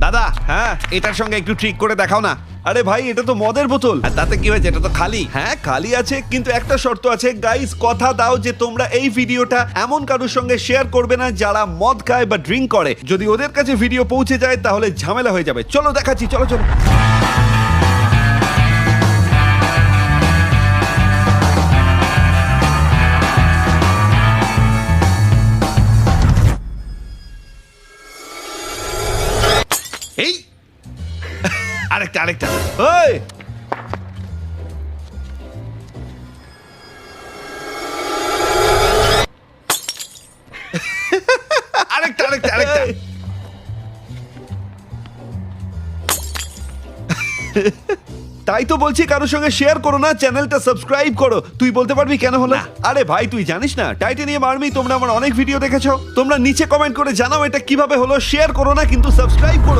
দাদা হ্যাঁ এটার সঙ্গে একটু ট্রিক করে দেখাও না। আরে ভাই এটা তো মদের বোতল। আর তাতে কি হয়েছে, এটা তো খালি। হ্যাঁ খালি আছে, কিন্তু একটা শর্ত আছে। গাইস কথা দাও যে তোমরা এই ভিডিওটা এমন কারোর সঙ্গে শেয়ার করবে না যারা মদ খায় বা ড্রিঙ্ক করে। যদি ওদের কাছে ভিডিও পৌঁছে যায় তাহলে ঝামেলা হয়ে যাবে। চলো দেখাচ্ছি, চলো চলো। এই আরেকটা আরেকটা। ওই আরেকটা আরেকটা আরেকটা। তাই তো বলছি কারোর সঙ্গে শেয়ার করো না, চ্যানেলটা সাবস্ক্রাইব করো। তুই বলতে পারবি কেন হলো? না। আরে ভাই তুই জানিস না, টাইটানিয়াম আর্মি তোমরা আমার অনেক ভিডিও দেখেছো। তোমরা নিচে কমেন্ট করে জানাও এটা কিভাবে হলো। শেয়ার করো না কিন্তু সাবস্ক্রাইব করো।